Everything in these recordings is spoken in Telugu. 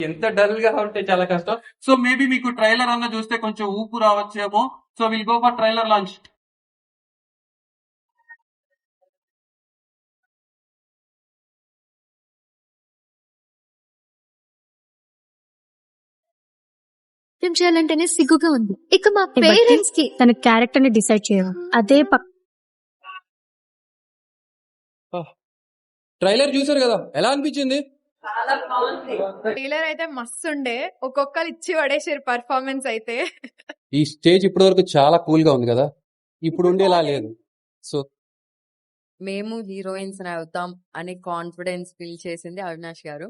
ఎంత డల్ గా ఉంటే చాలా కష్టం. సో మేబీ మీకు ట్రైలర్ అన్న చూస్తే కొంచెం ఊపు రావచ్చేమో. So will go for trailer launch. ఏం చేయాలంటేనే సిగ్గుగా ఉంది. ఇక మా బట్టి పేరెంట్స్ కి తన క్యారెక్టర్ ని డిసైడ్ చేయవు. అదే ట్రైలర్ చూసారు కదా, ఎలా అనిపించింది? ట్రైలర్ అయితే మస్తు ఉండే, ఒక్కొక్కరు ఇచ్చి పడేసారు పర్ఫార్మెన్స్ అయితే. ఈ స్టేజ్ ఇప్పటి వరకు చాలా కూల్ గా ఉంది కదా, ఇప్పుడు ఉండేలా లేదు. సో మేము హీరోయిన్స్ అవుతాం అనే కాన్ఫిడెన్స్ ఫీల్ చేసింది అవినాష్ గారు.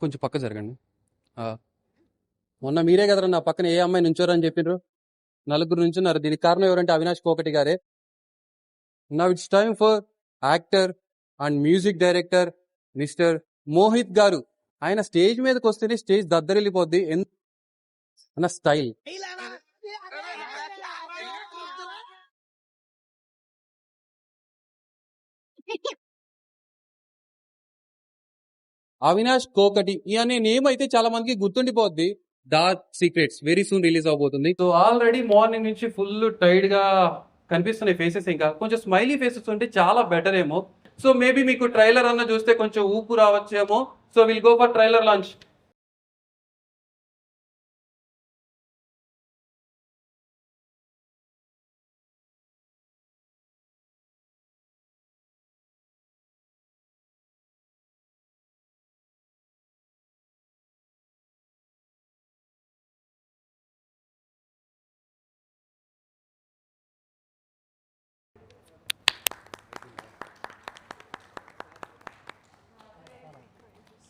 కొంచెం పక్క జరగండి. మొన్న మీరే కదరా నా పక్కన ఏ అమ్మాయి నుంచోరని చెప్పిండ్రు. నలుగురు నుంచున్నారు, దీనికి కారణం ఎవరంటే అవినాష్ కోకటి గారే. Now it's time for actor and music director mister Mohit గారు. ఆయన స్టేజ్ మీదకి వస్తేనే స్టేజ్ దద్దరిల్లిపోద్ది అన్న స్టైల్. అవినాష్ కోకటి అనే నేమ్ అయితే చాలా మందికి గుర్తుండిపోద్ది. Dark secrets very soon release అవబోతుంది. సో ఆల్రెడీ మార్నింగ్ నుంచి ఫుల్ టైర్డ్ గా కనిపిస్తున్నాయి ఫేసెస్. ఇంకా కొంచెం స్మైలీ ఫేసెస్ ఉంటే చాలా బెటర్ ఏమో. సో మేబీ మీకు ట్రైలర్ అన్న చూస్తే కొంచెం ఊపు రావచ్చేమో. So will go for trailer launch.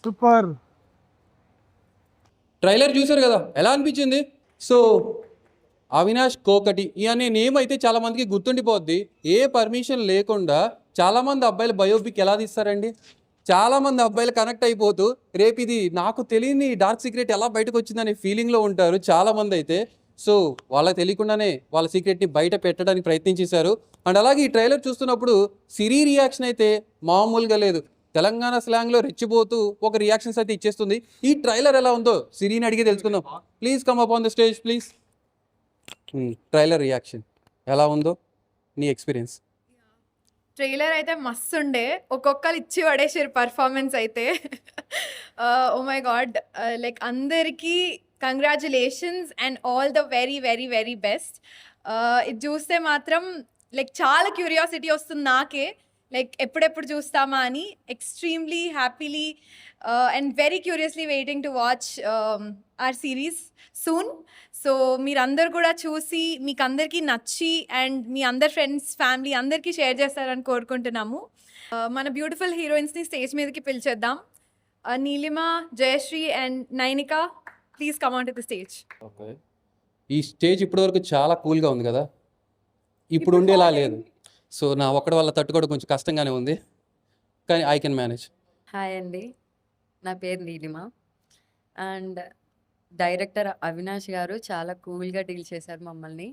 Super. Trailer చూసారు కదా, ఎలా అనిపించింది? సో అవినాష్ కోకటి అనే నేమ్ అయితే చాలా మందికి గుర్తుండిపోద్ది. ఏ పర్మిషన్ లేకుండా చాలా మంది అబ్బాయిలు బయోపిక్ ఎలా తీస్తారండి? చాలా మంది అబ్బాయిలు కనెక్ట్ అయిపోతూ రేపు ఇది నాకు తెలియని డార్క్ సీక్రెట్ ఎలా బయటకు వచ్చిందనే ఫీలింగ్లో ఉంటారు చాలా మంది అయితే. సో వాళ్ళకి తెలియకుండానే వాళ్ళ సీక్రెట్ని బయట పెట్టడానికి ప్రయత్నించేశారు. అండ్ అలాగే ఈ ట్రైలర్ చూస్తున్నప్పుడు సిరీ రియాక్షన్ అయితే మామూలుగా లేదు. తెలంగాణ స్లాంగ్లో రెచ్చిపోతూ ఒక రియాక్షన్స్ అయితే ఇచ్చేస్తుంది. ఈ ట్రైలర్ ఎలా ఉందో సిరీని అడిగి తెలుసుకుందాం. Please come up on the stage please. Trailer reaction ఎలా ఉందో నీ ఎక్స్పీరియన్స్? ట్రైలర్ అయితే మస్తు ఉండే, ఒక్కొక్కరు ఇచ్చి పడేసారు పర్ఫార్మెన్స్ అయితే. ఓ మై గాడ్, లైక్ అందరికీ congratulations and all the very very very best. ఇది చూస్తే మాత్రం లైక్ చాలా క్యూరియాసిటీ వస్తుంది నాకే, లైక్ ఎప్పుడెప్పుడు చూస్తామా అని. Extremely happily and very curiously waiting to watch our series soon. So మీరందరూ కూడా చూసి మీకు అందరికీ నచ్చి అండ్ మీ అందరి ఫ్రెండ్స్ ఫ్యామిలీ అందరికీ షేర్ చేస్తారని కోరుకుంటున్నాము. మన బ్యూటిఫుల్ హీరోయిన్స్ని స్టేజ్ మీదకి పిలిచేద్దాం. Neelima, Jayashree and Nainika, please come on to the stage. Okay, ఈ స్టేజ్ ఇప్పటి వరకు చాలా కూల్గా ఉంది కదా, ఇప్పుడు ఉండేలా లేదు. సో నా ఒక్కడి వల్ల తట్టుకోవడం కొంచెం కష్టంగానే ఉంది, కానీ ఐ కెన్ మేనేజ్. హాయ్ అండి, నా పేరు నీలిమ. అండ్ డైరెక్టర్ అవినాష్ గారు చాలా కూల్గా డీల్ చేశారు మమ్మల్ని.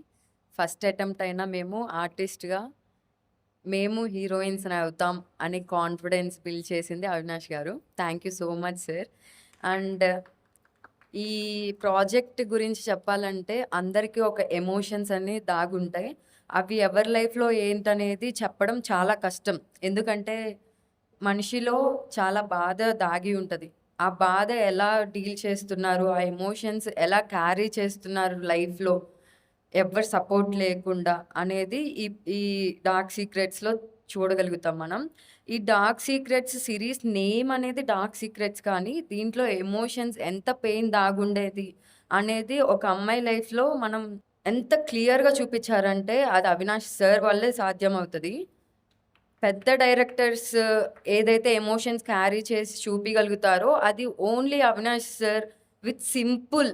ఫస్ట్ అటెంప్ట్ అయినా మేము ఆర్టిస్ట్గా మేము హీరోయిన్స్ అవుతాం అనే కాన్ఫిడెన్స్ బిల్డ్ చేసింది అవినాష్ గారు. Thank you so much sir. And ఈ ప్రాజెక్ట్ గురించి చెప్పాలంటే అందరికీ ఒక ఎమోషన్స్ అన్నీ దాగుంటాయి. అవి ఎవరి లైఫ్లో ఏంటనేది చెప్పడం చాలా కష్టం. ఎందుకంటే మనిషిలో చాలా బాధ దాగి ఉంటుంది. ఆ బాధ ఎలా డీల్ చేస్తున్నారు, ఆ ఎమోషన్స్ ఎలా క్యారీ చేస్తున్నారు లైఫ్లో ఎవరు సపోర్ట్ లేకుండా అనేది ఈ డార్క్ సీక్రెట్స్లో చూడగలుగుతాం మనం. ఈ డార్క్ సీక్రెట్స్ సిరీస్ నేమ్ అనేది డార్క్ సీక్రెట్స్, కానీ దీంట్లో ఎమోషన్స్ ఎంత పెయిన్ దాగుండేది అనేది ఒక అమ్మాయి లైఫ్లో మనం ఎంత క్లియర్గా చూపించారంటే అది అవినాష్ సార్ వల్లే సాధ్యం అవుతుంది. పెద్ద డైరెక్టర్స్ ఏదైతే ఎమోషన్స్ క్యారీ చేసి చూపించగలుగుతారో అది only Avinash sir with simple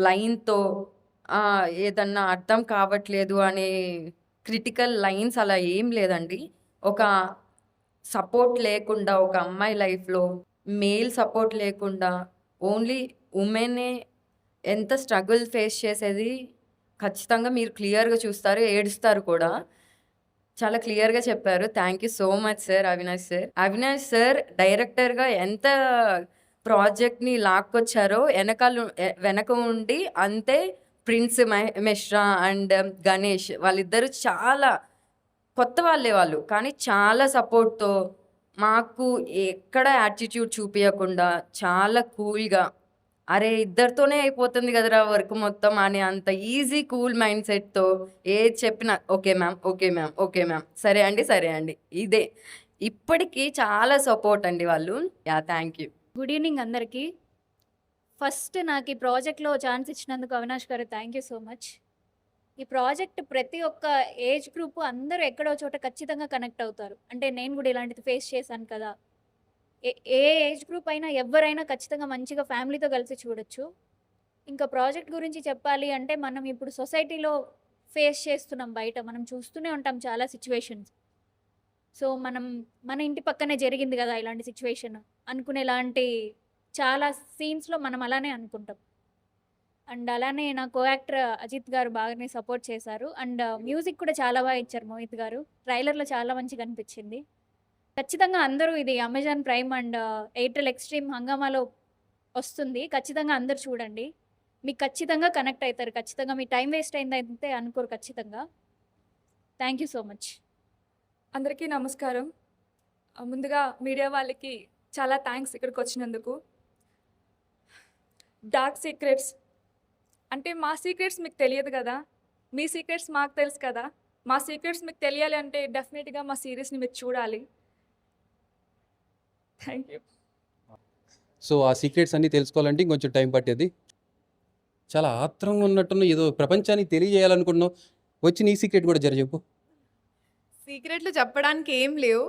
లైన్తో ఏదన్నా అర్థం కావట్లేదు అనే క్రిటికల్ లైన్స్ అలా ఏం లేదండి. ఒక సపోర్ట్ లేకుండా ఒక అమ్మాయి లైఫ్లో మేల్ సపోర్ట్ లేకుండా ఓన్లీ ఉమెనే ఎంత స్ట్రగుల్ ఫేస్ చేసేది ఖచ్చితంగా మీరు క్లియర్గా చూస్తారు, ఏడుస్తారు కూడా. చాలా క్లియర్‌గా చెప్పారు. Thank you so much sir Avinash sir. Avinash sir డైరెక్టర్‌గా ఎంత ప్రాజెక్ట్‌ని లాక్కొచ్చారో వెనక ఉండి అంతే ప్రిన్స్ మెష్రా అండ్ గణేష్ వాళ్ళిద్దరూ చాలా కొత్త వాళ్ళే వాళ్ళు. కానీ చాలా సపోర్ట్‌తో మాకు ఎక్కడ యాటిట్యూడ్ చూపియకుండా చాలా కూల్‌గా అరే! ఇద్దరితోనే అయిపోతుంది కదరా వర్క్ మొత్తం అని అంత ఈజీ కూల్ మైండ్ సెట్‌తో ఏది చెప్పినా okay ma'am, okay ma'am, okay ma'am. సరే అండి, సరే అండి. ఇదే. ఇప్పటికి చాలా సపోర్ట్ అండి వాళ్ళు. Yeah! Thank you. Good evening అందరికీ. ఫస్ట్ నాకు ఈ ప్రాజెక్ట్లో ఛాన్స్ ఇచ్చినందుకు అవినాష్ గారు థ్యాంక్ యూ సో మచ్. ఈ ప్రాజెక్ట్ ప్రతి ఒక్క ఏజ్ గ్రూప్ అందరూ ఎక్కడో చోట ఖచ్చితంగా కనెక్ట్ అవుతారు. అంటే నేను కూడా ఇలాంటిది ఫేస్ చేశాను కదా. ఏ ఏజ్ గ్రూప్ అయినా ఎవరైనా ఖచ్చితంగా మంచిగా ఫ్యామిలీతో కలిసి చూడొచ్చు. ఇంకా ప్రాజెక్ట్ గురించి చెప్పాలి అంటే మనం ఇప్పుడు సొసైటీలో ఫేస్ చేస్తున్నాం, బయట మనం చూస్తూనే ఉంటాం చాలా సిచ్యువేషన్స్. సో మన ఇంటి పక్కనే జరిగింది కదా ఇలాంటి సిచ్యువేషన్ అనుకునేలాంటి చాలా సీన్స్లో మనం అలానే అనుకుంటాం. అండ్ అలానే నా కో యాక్టర్ అజిత్ గారు బాగానే సపోర్ట్ చేశారు. అండ్ మ్యూజిక్ కూడా చాలా బాగా ఇచ్చారు మోహిత్ గారు. ట్రైలర్లో చాలా మంచిగా అనిపించింది. ఖచ్చితంగా అందరూ ఇది Amazon Prime and Airtel Xtreme హంగామాలో వస్తుంది. ఖచ్చితంగా అందరూ చూడండి. మీకు ఖచ్చితంగా కనెక్ట్ అవుతారు. ఖచ్చితంగా మీ టైం వేస్ట్ అయిందంటే అనుకోరు ఖచ్చితంగా. Thank you so much. అందరికీ నమస్కారం. ముందుగా మీడియా వాళ్ళకి చాలా థ్యాంక్స్ ఇక్కడికి వచ్చినందుకు. డార్క్ సీక్రెట్స్ అంటే మా సీక్రెట్స్ మీకు తెలియదు కదా, మీ సీక్రెట్స్ మాకు తెలుసు కదా. మా సీక్రెట్స్ మీకు తెలియాలి అంటే డెఫినెట్గా మా సిరీస్ని మీరు చూడాలి. Thank you. సో ఆ సీక్రెట్స్ అన్నీ తెలుసుకోవాలంటే ఇంకొంచెం టైం పట్టేది. చాలా ఆత్రంగా ఉన్నట్టున్న ఏదో ప్రపంచానికి తెలియజేయాలనుకున్నావు. వచ్చి నీ సీక్రెట్ కూడా జర చెప్పు. సీక్రెట్లు చెప్పడానికి ఏం లేవు.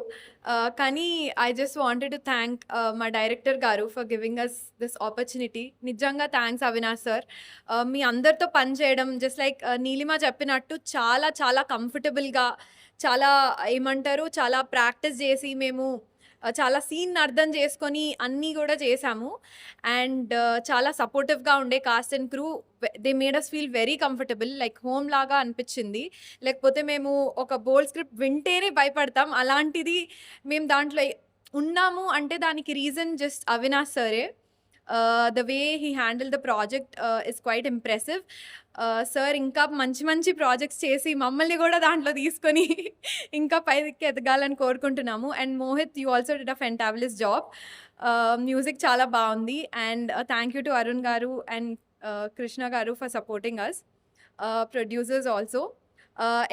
కానీ I just wanted to thank మా డైరెక్టర్ గారు for giving us this opportunity. నిజంగా థ్యాంక్స్ అవినాష్ సార్. మీ అందరితో పని చేయడం జస్ట్ లైక్ నీలిమ చెప్పినట్టు చాలా చాలా కంఫర్టబుల్గా, చాలా ఏమంటారు, చాలా ప్రాక్టీస్ చేసి మేము చాలా సీన్ అర్థం చేసుకొని అన్నీ కూడా చేసాము. అండ్ చాలా సపోర్టివ్గా ఉండే cast and crew. They made us feel very comfortable, like home లాగా అనిపించింది. లేకపోతే మేము ఒక బోల్డ్ స్క్రిప్ట్ వింటేనే భయపడతాం, అలాంటిది మేము దాంట్లో ఉన్నాము అంటే దానికి రీజన్ జస్ట్ అవినాష్ సరే. The way he handle the project is quite impressive. Sir ఇంకా మంచి మంచి ప్రాజెక్ట్స్ చేసి మమ్మల్ని కూడా దాంట్లో తీసుకొని ఇంకా పైకి ఎదగాలని కోరుకుంటున్నాము. And Mohit, you also did a fantabulous job. Music చాలా బాగుంది. And thank you to Arun గారు అండ్ కృష్ణ గారు for supporting us. Producers also.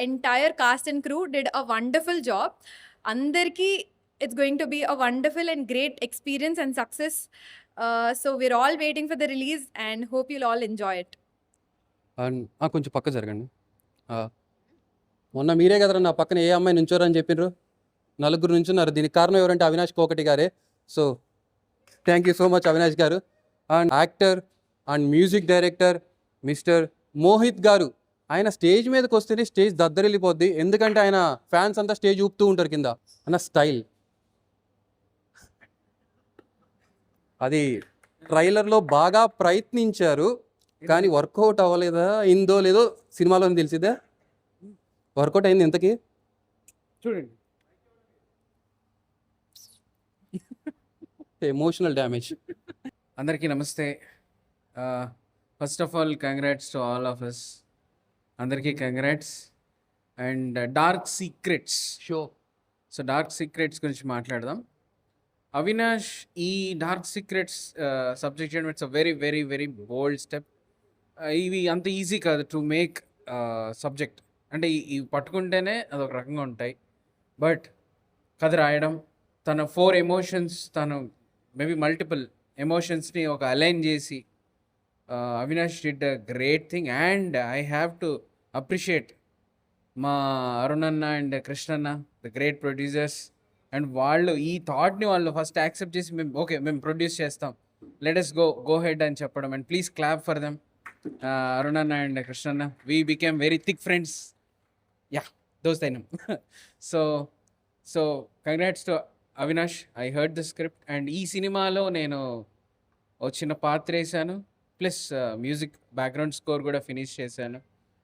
Entire cast and crew did a wonderful job. అందరికీ it's going to be a wonderful and great experience and success. So we're all waiting for the release and hope you'll all enjoy it. And కొంచెం పక్క జరగండి. మొన్న మీరే కదరా నా పక్కన ఏ అమ్మాయి నుంచోరు అని చెప్పిండ్రు. నలుగురు నుంచున్నారు. దీనికి కారణం ఎవరంటే అవినాష్ కోకటి గారే. So thank you so much Avinash గారు. And actor and music director mister Mohit గారు. ఆయన స్టేజ్ మీదకి వస్తేనే స్టేజ్ దద్దరిల్లిపోద్ది. ఎందుకంటే ఆయన ఫ్యాన్స్ అంతా స్టేజ్ ఊపుతూ ఉంటారు కింద. అన్న స్టైల్ అది ట్రైలర్లో బాగా ప్రయత్నించారు, కానీ వర్కౌట్ అవ్వలేదా, అయిందో లేదో సినిమాలో తెలిసిద్దా. వర్కౌట్ అయింది ఇంతకీ చూడండి. Emotional damage. అందరికీ నమస్తే. First of all congrats to all of us. అందరికీ congrats. And Dark Secrets show. So Dark Secrets గురించి మాట్లాడదాం. అవినాష్ ఈ డార్క్ సీక్రెట్స్ సబ్జెక్ట్ చేయడం it's a very very very bold step. ఇవి అంత ఈజీ కాదు టు మేక్ సబ్జెక్ట్. అంటే ఇవి పట్టుకుంటేనే అదొక రకంగా ఉంటాయి. బట్ కథ రాయడం, తన 4 ఎమోషన్స్, తను మేబీ మల్టిపుల్ ఎమోషన్స్ని ఒక అలైన్ చేసి Avinash did a great thing. And I have to appreciate మా అరుణ్ అన్న అండ్ కృష్ణన్న, ద గ్రేట్ ప్రొడ్యూసర్స్. అండ్ వాళ్ళు ఈ థాట్ని వాళ్ళు ఫస్ట్ యాక్సెప్ట్ చేసి మేము ప్రొడ్యూస్ చేస్తాం, లెట్ us గో హెడ్ అని చెప్పడం. And please clap for them. Arun అన్న అండ్ కృష్ణన్న, we became very thick friends. Yeah, దోస్ అయినాం. So congrats to Avinash. I heard the script and ఈ సినిమాలో నేను ఒక చిన్న పాత్ర వేసాను, ప్లస్ మ్యూజిక్ బ్యాక్గ్రౌండ్ స్కోర్ కూడా ఫినిష్ చేశాను.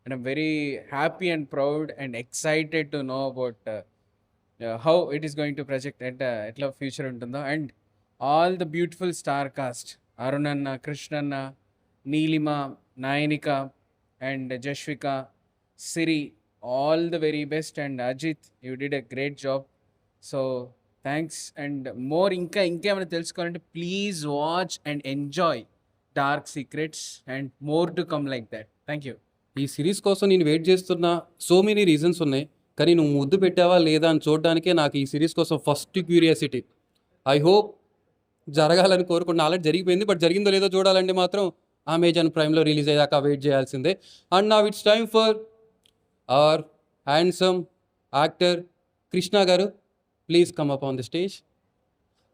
and I'm very happy and proud and excited to know about how it is going to project at etla future untundo, and all the beautiful star cast, Arun Anna, Krishna Anna, Neelima, Nayanika, and Jashvika, Siri, all the very best, and Ajit, you did a great job. So thanks. And more ఇంకేమైనా తెలుసుకోవాలంటే please watch and enjoy dark secrets, and more to come like that. Thank you. ఈ సిరీస్ కోసం నేను వెయిట్ చేస్తున్న సో మెనీ రీజన్స్ ఉన్నాయి, కానీ నువ్వు ముద్దు పెట్టావా లేదా అని చూడడానికే నాకు ఈ సిరీస్ కోసం ఫస్ట్ క్యూరియాసిటీ. ఐ హోప్ జరగాలని కోరుకుంటున్నా. ఆల్రెడీ జరిగిపోయింది, బట్ జరిగిందో లేదో చూడాలంటే మాత్రం అమెజాన్ ప్రైమ్లో రిలీజ్ అయ్యాక వెయిట్ చేయాల్సిందే. And now it's time for hour handsome actor Krishna గారు. Please come up on the stage.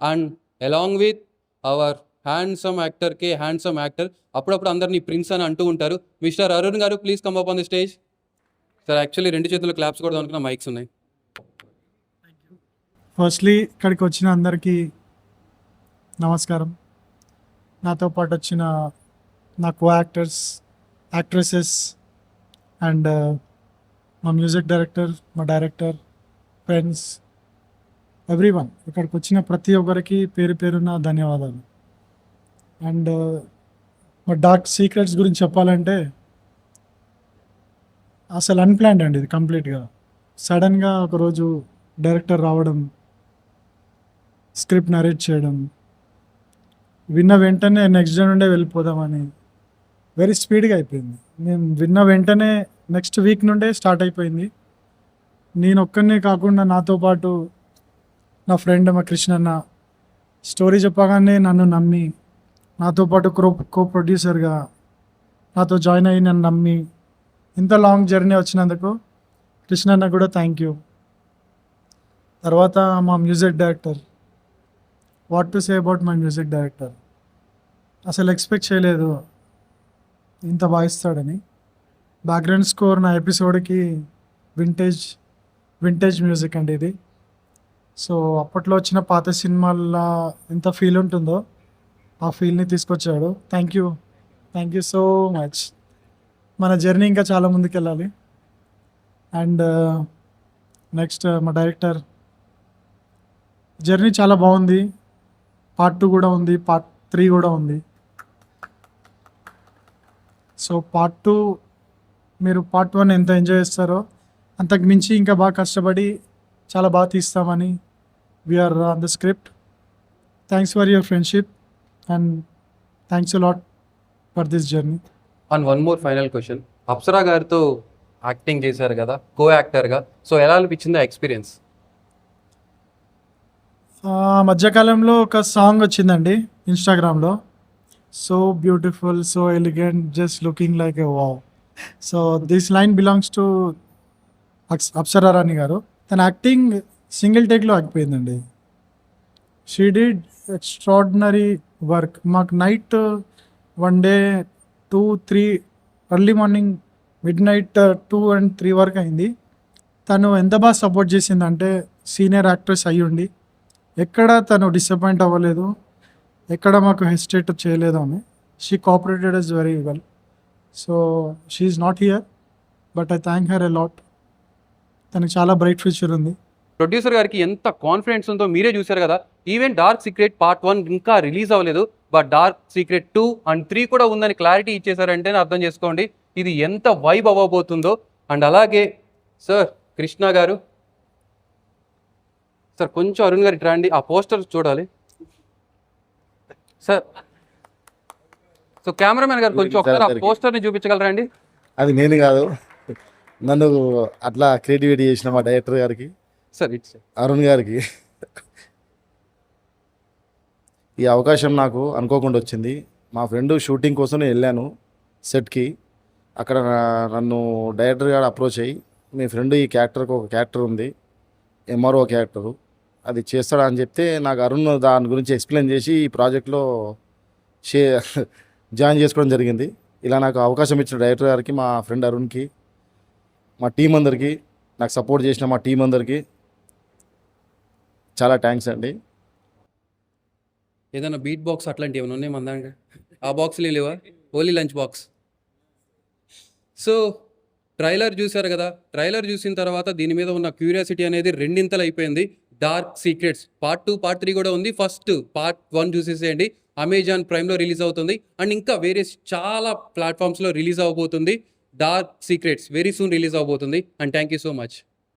And along with our handsome actor, handsome actor, అప్పుడప్పుడు అందరినీ ప్రిన్స్ అని అంటూ ఉంటారు, మిస్టర్ అరుణ్ గారు, please come up on the stage. Sir actually 2 చేతులు క్లాప్స్ కూడా అనుకున్న మైక్స్ ఉన్నాయి. ఫస్ట్లీ ఇక్కడికి వచ్చిన అందరికీ నమస్కారం. నాతో పాటు వచ్చిన నా కో యాక్టర్స్, యాక్ట్రెసెస్, అండ్ మా మ్యూజిక్ డైరెక్టర్, మా డైరెక్టర్, ఫ్రెండ్స్, ఎవ్రీవన్, ఇక్కడికి వచ్చిన ప్రతి ఒక్కరికి పేరు పేరున ధన్యవాదాలు. అండ్ మా డార్క్ సీక్రెట్స్ గురించి చెప్పాలంటే అసలు అన్ప్లాన్డ్ అండి ఇది కంప్లీట్గా. సడన్గా ఒకరోజు డైరెక్టర్ రావడం, స్క్రిప్ట్ నరేట్ చేయడం, విన్న వెంటనే నెక్స్ట్ డే నుండే వెళ్ళిపోదామని వెరీ స్పీడ్గా అయిపోయింది. మేము విన్న వెంటనే నెక్స్ట్ వీక్ నుండే స్టార్ట్ అయిపోయింది. నేను ఒక్కనే కాకుండా నాతో పాటు నా ఫ్రెండ్ మా కృష్ణన్న స్టోరీ చెప్పగానే నన్ను నమ్మి, నాతో పాటు కో ప్రొడ్యూసర్గా నాతో జాయిన్ అయ్యి నన్ను నమ్మి ఇంత లాంగ్ జర్నీ వచ్చినందుకు కృష్ణన్న కూడా థ్యాంక్ యూ. తర్వాత మా music director, what to say about my music director. అసలు ఎక్స్పెక్ట్ చేయలేదు ఇంత బాగా. బ్యాక్గ్రౌండ్ స్కోర్ నా ఎపిసోడ్కి వింటేజ్ మ్యూజిక్ అండి ఇది. సో అప్పట్లో వచ్చిన పాత సినిమాల్లో ఎంత ఫీల్ ఉంటుందో ఆ ఫీల్ని తీసుకొచ్చాడు. Thank you so much. మన జర్నీ ఇంకా చాలా ముందుకు వెళ్ళాలి. అండ్ నెక్స్ట్ మా డైరెక్టర్ జర్నీ చాలా బాగుంది. పార్ట్ 2 కూడా ఉంది, పార్ట్ 3 కూడా ఉంది. సో పార్ట్ 2 మీరు పార్ట్ 1 ఎంత ఎంజాయ్ చేస్తారో అంతకు మించి ఇంకా బాగా కష్టపడి చాలా బాగా తీస్తామని we are on the script. Thanks for your friendship and thanks a lot for this journey. And one more final question, Apsara గారితో యాక్టింగ్ చేశారు కదా కో యాక్టర్గా, సో ఎలా అనిపించింది ఆ ఎక్స్పీరియన్స్? మధ్యకాలంలో ఒక సాంగ్ వచ్చిందండి ఇన్స్టాగ్రామ్లో, so beautiful, so elegant, just looking like a wow. So this line belongs to Apsara Rani garu. తన యాక్టింగ్ సింగిల్ టేక్లో ఆగిపోయిందండి. She did extraordinary work. మాకు night 1 day 2-3 early morning midnight 2 and 3 వరకు అయింది. తను ఎంత బాగా సపోర్ట్ చేసిందంటే సీనియర్ యాక్ట్రెస్ అయ్యుండి ఎక్కడ తను డిసప్పాయింట్ అవ్వలేదు, ఎక్కడ మాకు హెసిటేట్ చేయలేదు ఆమె. She cooperated us very well. So she is not here but I thank her a lot. తనకి చాలా బ్రైట్ ఫ్యూచర్ ఉంది. ప్రొడ్యూసర్ గారికి ఎంత కాన్ఫిడెన్స్ ఉందో మీరే చూశారు కదా. ఈవెన్ డార్క్ సీక్రెట్ పార్ట్ 1 ఇంకా రిలీజ్ అవ్వలేదు, బట్ డార్క్ సీక్రెట్ 2 and 3 కూడా ఉందని క్లారిటీ ఇచ్చేసారంటేనే అర్థం చేసుకోండి ఇది ఎంత వైబ్ అవ్వబోతుందో. అండ్ అలాగే సార్ కృష్ణ గారు, సార్ కొంచెం అరుణ్ గారు ఇట్లా రండి, ఆ పోస్టర్ చూడాలి సార్. సో కెమెరామెన్ గారు కొంచెం ఒకసారి ఆ పోస్టర్ని చూపించగలరా అండి? అది నేను కాదు, నన్ను అట్లా క్రియేటివిటీ చేసిన మా డైరెక్టర్ గారికి, సార్ ఇట్స్ అరుణ్ గారికి ఈ అవకాశం నాకు అనుకోకుండా వచ్చింది. మా ఫ్రెండ్ షూటింగ్ కోసం నేను వెళ్ళాను సెట్కి. అక్కడ నన్ను డైరెక్టర్ గారు అప్రోచ్ అయ్యి, మీ ఫ్రెండ్ ఈ క్యారెక్టర్కి ఒక క్యారెక్టర్ ఉంది, ఎంఆర్ఓ క్యారెక్టరు, అది చేస్తాడా అని చెప్తే నాకు అరుణ్ దాని గురించి ఎక్స్ప్లెయిన్ చేసి ఈ ప్రాజెక్ట్లో జాయిన్ చేసుకోవడం జరిగింది. ఇలా నాకు అవకాశం ఇచ్చిన డైరెక్టర్ గారికి, మా ఫ్రెండ్ అరుణ్కి, మా టీం అందరికీ, నాకు సపోర్ట్ చేసిన మా టీం అందరికీ చాలా థ్యాంక్స్ అండి. ఏదైనా బీట్ బాక్స్ అట్లాంటివి ఏమైనా ఉన్నాయి మన దాంట్లో? ఆ బాక్స్లో లేవా? Only lunch box. So trailer చూశారు కదా, ట్రైలర్ చూసిన తర్వాత దీని మీద ఉన్న క్యూరియాసిటీ అనేది రెండింతలు అయిపోయింది. డార్క్ సీక్రెట్స్ పార్ట్ 2 పార్ట్ 3 కూడా ఉంది. ఫస్ట్ పార్ట్ 1 చూసేసేయండి. అమెజాన్ ప్రైమ్లో రిలీజ్ అవుతుంది అండ్ ఇంకా వేరే చాలా ప్లాట్ఫామ్స్లో రిలీజ్ అవ్వబోతుంది. Dark secrets very soon release అవబోతుంది. And thank you so much.